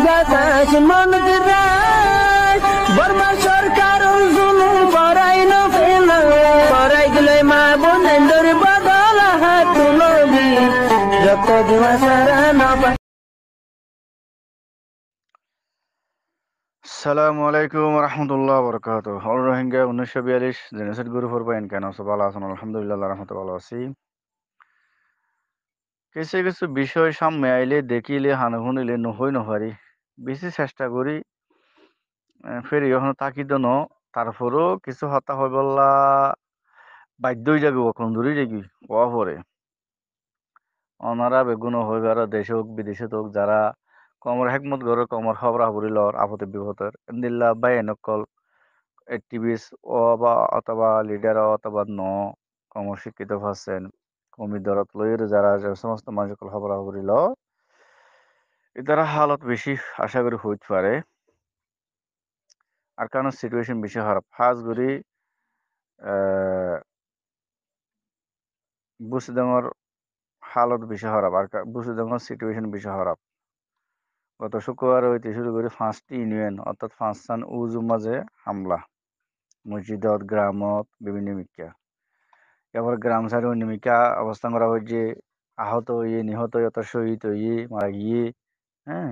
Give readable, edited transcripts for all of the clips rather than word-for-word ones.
বাতাস মনত রায় বর্মা সরকার জুলুম করাই না ফেলা করাই গেলে মা বোনের বদল হাত তুলবি যত দিবা সারা না আসসালামু আলাইকুম রহমতুল্লাহ বরকাত হল রোহিঙ্গা 1942 জেনোসাইড গ্রুপ ফর পাইন কেন সব ভালো আছেন আলহামদুলিল্লাহ রহমতে ভালো আছি কিছু কিছু বিষয় সামনে আইলে দেখিলে হানুহুনিলে নহই নহারি বেশি চেষ্টা করি ফের এখন তাকিদ ন তারপরও কিছু হতা হয়ে বললা বাধ্য হয়ে যাবে কখন দূরে যাবি কোয়া পরে অনারা বেগুন হইবার দেশে হোক বিদেশে হোক যারা কমর হেকমত গড়ে কমর খবরা হবরি লর আপদে বিপদের এন্দিল্লা বাই নকল অ্যাক্টিভিস্ট অথবা লিডার অথবা কম শিক্ষিত পাচ্ছেন কমি দরত লইয়ের যারা যে সমস্ত মানুষ খবর হবরিল এটারা হালত বেশি আশা করি হইতে পারে আর কারণ সিচুয়েশন বেশি খারাপ ফার্স্ট করি বুসিডাঙ্গর হালত বেশি খারাপ আর বুসিডাঙ্গর সিচুয়েশন বেশি খারাপ গত শুক্রবার হইতে শুরু করে 5টি ইউনিয়ন অর্থাৎ 5 উজু মাঝে হামলা মসজিদত গ্রামত বিভিন্ন মিক্কা এবার গ্রাম সাইড নিমিকা অবস্থান করা হয়েছে আহত হয়ে নিহত হয়ে অত শহীদ হয়ে মারা গিয়ে হ্যাঁ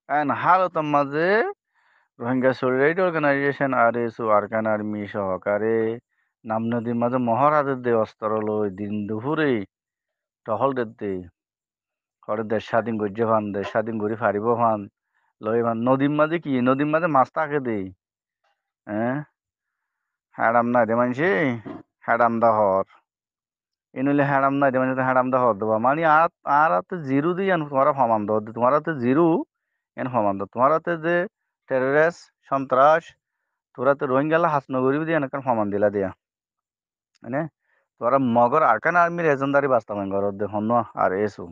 এন্ড হালতের মাঝে রোহিঙ্গা সলিডারিটি অর্গানাইজেশন আর এস আরকান আর্মি সহকারে নাম নদীর মাঝে মহারাজের দে অস্ত্র লই দিন দুপুরে টহল দিতে হরে দেশ স্বাধীন করছে ফান দেশ স্বাধীন করে ফারিব ফান লই ফান নদীর মাঝে কি নদীর মাঝে মাছ থাকে দে হ্যাঁ হ্যাডাম না দে মানছি হ্যাডাম দা হর এনলে হ্যাডাম না দে মানে হ্যাডাম দা হর দেবা মানে আর জিরো দিয়ে তোমার সমান দো তোমার জিরো এন সমান দো তোমার যে টেররিস্ট সন্ত্রাস তোরা তো রোহিঙ্গালা হাসনগরি দিয়ে এনেকান সমান দিলা দিয়া মানে তোরা মগর আরকান আর্মির এজেন্ডারি বাস্তবায়ন কর দে হন আর এসু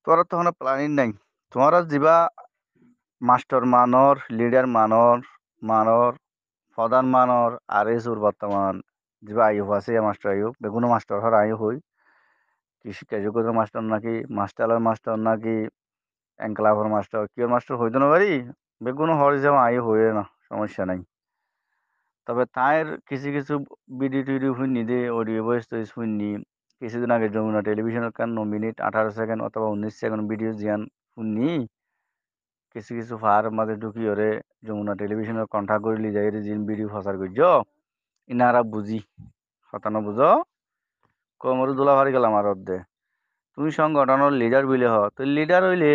তোরা তো হন প্ল্যানিং নাই তোমার যিবা মাস্টার মানর লিডার মানর প্রধান মানর আর এসুর বর্তমান যিবা আয়ুব আছে মাস্টার আয়ুব বেগুনো মাস্টার হর আয়ু হই কৃষি কার্যকর মাস্টার নাকি মাস্টার নাকি এনক্লাভর মাস্টার কিয় মাস্টার হইতো না পারি বেগুনো হর যেমন আয়ু হয়ে না সমস্যা নাই তবে তাইর কিছু কিছু ভিডিও টিডিও শুনি দে অডিও ভয়েস তো শুনি কিছুদিন আগে যমুনা টেলিভিশনের কান 9 মিনিট 18 সেকেন্ড অথবা 19 সেকেন্ড ভিডিও জিয়ান শুনি কিছু কিছু ফার মাঝে ঢুকি ওরে যমুনা টেলিভিশনের কন্ঠা করিলি যাই জিন ভিডিও ফসার করছ ইনারা বুঝি হতানো বুঝো কমরু দোলা ভারি গেলাম আর অর্ধে তুমি সংগঠনের লিডার বিলে হ তো লিডার হইলে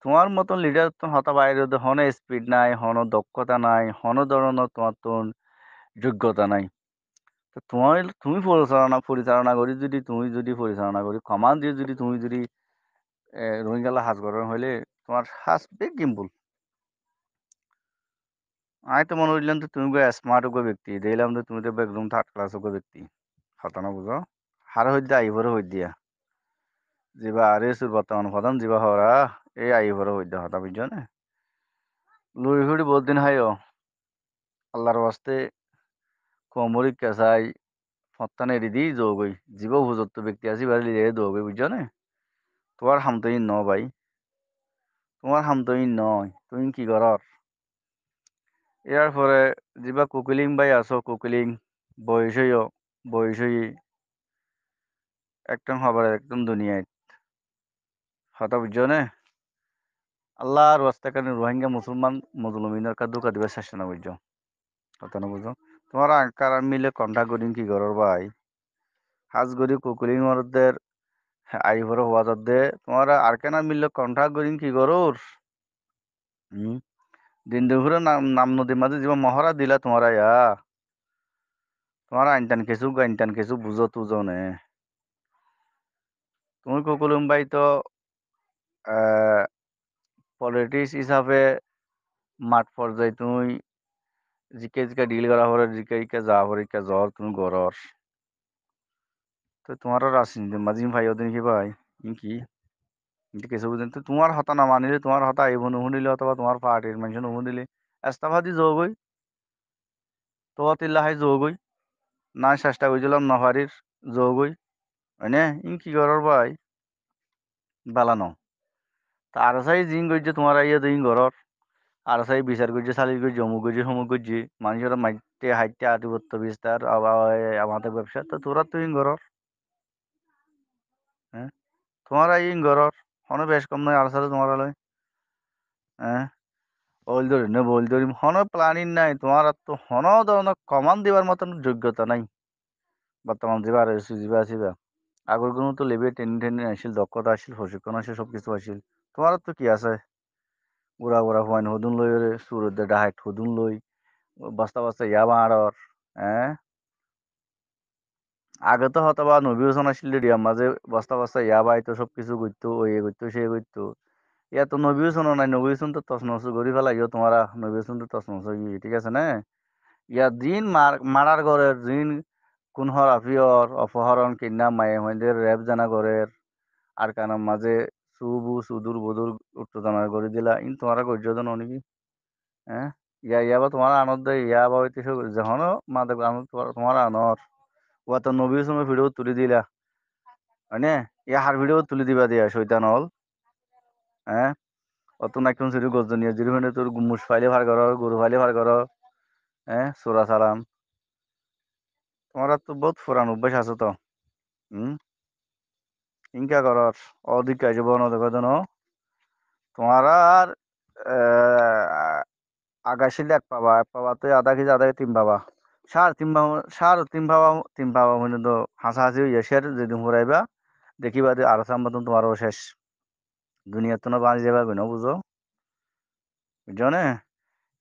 তোমার মতন লিডার তো হতা বাইরে হন স্পিড নাই হন দক্ষতা নাই হন ধরনের তোমার তো যোগ্যতা নাই তো তুমি পরিচালনা করি যদি পরিচালনা করি কমান দিয়ে তুমি যদি রোহিঙ্গালা হাজ করার হইলে তোমার হাজ বেগ গিম্বল আমি তো মনে হইলাম তো তুমি স্মার্ট গো ব্যক্তি দেখলাম তো তুমি তো একদম থার্ড ক্লাস গো ব্যক্তি হতানো বুঝো হার হইতে আইভরে হই দিয়া যিবা আর এসুর বর্তমান প্রধান যিবা হরা এই আইভরে হই দিয়া হতা বুঝছো না লুই হুড়ি বহুত দিন হাই আল্লাহর বাস্তে কোমরি কেসাই ফত্তানে এরি যোগই জীব হুজত ব্যক্তি আছি বাড়ি দৌগই বুঝছো না তোমার হাম তো ন ভাই তোমার হাম তো নয় তুমি কি করার ইয়ার পরে যিবা কুকিলিং বাই আছো কুকিলিং বয়স হই একদম হবার একদম দুনিয়ায় হতা বুঝছো না আল্লাহর রাস্তা কারণে রোহিঙ্গা মুসলমান মজলুমিনের কাদুকা দিবে চেষ্টা না বুঝছো হতা না বুঝছো তোমার আঙ্কার মিলে কন্ট্যাক্ট করিং কি করর ভাই হাজ গরি কুকিলিং মরদের আইভর হওয়া দে তোমার আর কেনা মিললে কন্ট্যাক্ট করিং কি করর হুম দিন দুপুরে নাম নদীর মাঝে যে মহড়া দিলা তোমার তোমার আইনটান কিছু বুঝো তুজো নে তুমি কুকুলুম ভাই তো পলিটিক্স হিসাবে মাঠ পর্যায়ে তুমি জিকে জিকে ডিল করা হরে জিকে জিকে যা হরে ইকে জ্বর তুমি গরর তো তোমার রাজনীতি মাঝি ভাই ওদিন কি ভাই কি কিন্তু কিছু বুঝেন তো তোমার হতা না মানিলে তোমার হতা আইব নুশুনিলে অথবা তোমার পার্টির মানুষ নুশুনিলে এস্তাফা দি যোগই তো তিল্লাহাই যোগই না চেষ্টা করছিলাম নফারির যোগই হয় না কি করার ভাই বালানো তা আর সাই জিন করছে তোমার ইয়ে দিন ঘরর আর সাই বিচার করছে সালিশ করছে অমুক করছে সমুক করছে মানুষের মাইতে হাইতে আধিপত্য বিস্তার আমাদের ব্যবসা তো তোরা তো ইন ঘরর হ্যাঁ তোমার ইন ঘরর হনো বেশ কম নয় আর সাথে তোমার লয় হ্যাঁ বল ধরি না বল ধরি হনো প্ল্যানিং নাই তোমার আর তো হনো ধরনের কমান দিবার মতন যোগ্যতা নাই বর্তমান যুগে আর এসে যুগে আসিবা আগৰ কোনো তো লেবে ট্রেনিং ট্রেনিং আসিল দক্ষতা আসিল প্রশিক্ষণ আসিল সব কিছু আসিল তোমার তো কি আছে বুঢ়া বুঢ়া হোৱাইন সদুন লৈ চুরতে ডাহাইট সদুন লৈ বস্তা বস্তা ইয়াবা আড়র হ্যাঁ আগে তো হয়তো বা নবী হোসেন আসছিল রেডিয়ার মাঝে বস্তা বস্তা ইয়াবা আইতো সব কিছু করতো ও ইয়ে করতো সে করতো ইয়া তো নবী হোসেনও নাই নবী হোসেন তো তছনছ করি ফেলা ইয়ে তোমারা নবী হোসেন তো তছনছ হয়ে ঠিক আছে না ইয়া দিন মারার ঘরের দিন কোন হর আফিয়র অপহরণ কিডন্যাপ মায়ে মধ্যে র্যাব জানা ঘরের আর কানার মাঝে সুবু সুদূর বদূর উত্তেজনা করে দিলা ইন তোমারা গর্জন অনেকি হ্যাঁ ইয়া ইয়া বা তোমার আনন্দ ইয়া বা হইতে যখন মাদক তোমার আনর ও তো নবী সময় ভিডিও তুলে দিলা হয় না ইয়া হার ভিডিও তুলে দিবা দিয়া শৈতান হল হ্যাঁ অত না কোন সিরি গজনীয় জিরো মানে তোর মুস ফাইলে ভার করো গরু ফাইলে ভার করো হ্যাঁ সোরা সালাম তোমার তো বহুত পুরান অভ্যাস আছে তো হুম ইনকা করর অধিক কাজে বন দেখো তোমার আর আগাছিল এক পাবা তো আধা কেজি তিন পাবা তিন পাবা মানে তো হাসাহাসি হইয়া শের যেদিন ঘুরাইবা দেখিবা যে আর সাম মতন তোমারও শেষ দুনিয়ার তো না বাঁচি যাবা না বুঝো বুঝছো না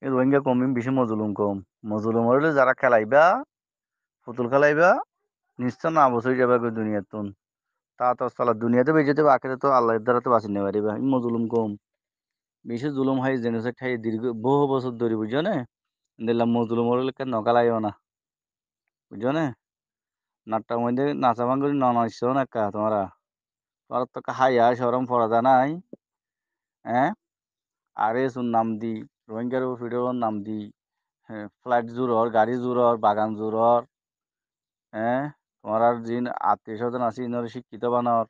এই রোহিঙ্গা কম বেশি মজলুম কম মজলুম হলে যারা খেলাইবা পুতুল খেলাইবা নিশ্চয় না বসে যাবে দুনিয়ার তুন তা তো সালা দুনিয়াতে বেঁচে যাবে আখেরে তো আল্লাহর দ্বারা তো বাঁচিয়ে নেবে পারিবা মজলুম কম বেশি জুলুম হয় জেনোসাইড খাই দীর্ঘ বহু বছর ধরে বুঝছো না দেখলাম মজলুম হলে কেন নকালাইও না বুঝছো না নাট্টার মধ্যে নাচা ভাঙি ননাইছো না কা তোমার তো হাইয়া সরম পড়া নাই হ্যাঁ আরে শুন নাম দি রোহিঙ্গার ভিডিওর নাম দি হ্যাঁ ফ্লাইট জোরর গাড়ি জোরর বাগান জোরর হ্যাঁ তোমার আর যিন আত্মীয় স্বজন আছে ইনরে শিক্ষিত বানর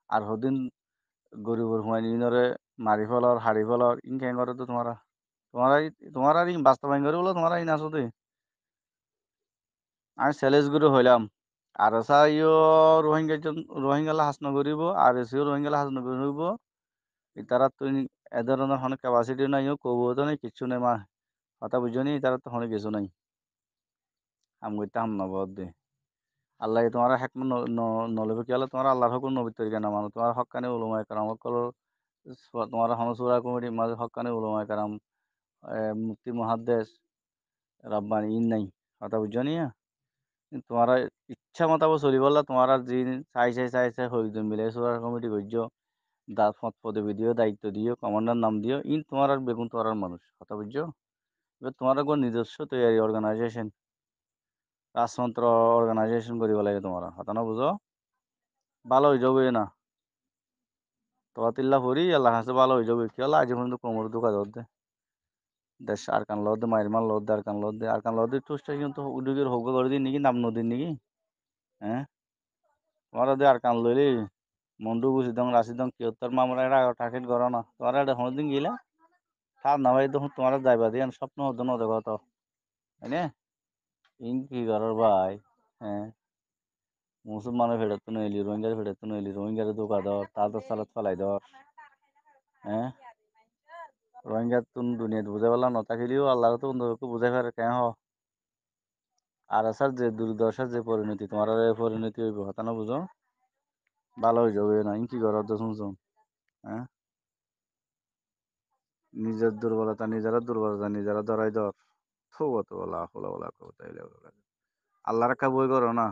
আর হদিন গরিবর হুমায়ুন ইনরে মারি ফেলর হারি ফেলর ইন কেন করে তো তোমার তোমার আর বাস্তবায়ন করে বলো তোমার আইন আসো আমি সেলেস গুরু হইলাম আর ইয় রোহিঙ্গা রোহিঙ্গালা হাস নগরিব আর এসিও রোহিঙ্গালা হাস নগরিব তারা তো এ ধরনের হনে ক্যাপাসিটি নাই কবু তো নাই কিচ্ছু নেই মা কথা বুঝো নি তারা তো হনে কিছু নাই আম করতে হাম নবদ দে আল্লাহ তোমার হেকম নলবে কি আল্লাহ তোমার আল্লাহর হকুম নবী তরিকা না মানো তোমার হকানে উলুমায় কারাম সকল তোমার হনসুরা কমিটির মাঝে হকানে উলুমায় কারাম মুফতি মহাদ্দেশ রব্বানি ইন নাই কথা বুঝো নি তোমার ইচ্ছা মতাবো চলি বললা তোমার আর যি চাই হইজন মিলে সুরা কমিটি করছো পদবি দিও দায়িত্ব দিও কমান্ডার নাম দিও ইন তোমার আর বেগুন তোমার আর মানুষ কথা বুঝছো এবার তোমার কোন নিজস্ব তৈরি অর্গানাইজেশন রাজতন্ত্র অর্গানাইজেশন করিব লাগে তোমার কথা না বুঝো ভালো হয়ে যাবে না তোরা তিল্লা পড়ি আল্লাহ হাসে ভালো হয়ে যাবে কি হলো আজ পর্যন্ত কোমর দুঃখা ধরতে দেশ আর কান লদ মাইরমান লদ আর কান লদ টুসটা কিন্তু উদ্যোগের হোক করে দিন নাকি নাম নদীর নাকি হ্যাঁ তোমার আর কান লইলি মন্ডু বুঝি দং রাশি দং কিয়ত্তর মামলা এটা টার্গেট করো না তোমার এটা হদিন গিলা তার না ভাই তখন তোমার যাইবা দিয়ে স্বপ্ন হতো না দেখো তো তাই না ইন কি করার ভাই হ্যাঁ মুসলমানের ফেরত তো নইলি রোহিঙ্গার ফেরত তো নইলি রোহিঙ্গার ধোকা ধর তার তো সালাত ফেলাই ধর হ্যাঁ রোহিঙ্গার তুন দুনিয়াতে বুঝাই পারলাম না থাকিলেও আল্লাহ তো অন্যকে বুঝাই পারে কেন আর আসার যে দুর্দশার যে পরিণতি তোমার আর এই পরিণতি হইব হতা না বুঝো ভালো হয়ে যাবে না ইন কি করার তো শুনছো হ্যাঁ নিজেরা ধরাই ধর তো বলা হলা বলা আল্লাহ রাখা বই করো না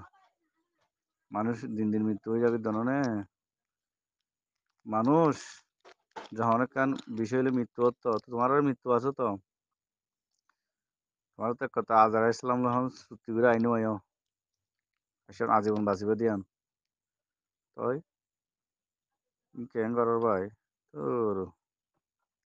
মানুষ দিন দিন মৃত্যু হয়ে যাবে জানো মানুষ যখন কান বিষয় হলে মৃত্যু হতো তো তোমার আর মৃত্যু আছে তো তোমার তো কথা আজহার ইসলাম যখন চুক্তি করে আইনু আইও আসলে আজীবন বাঁচিবে দিয়ান তাই কেন করার ভাই তোর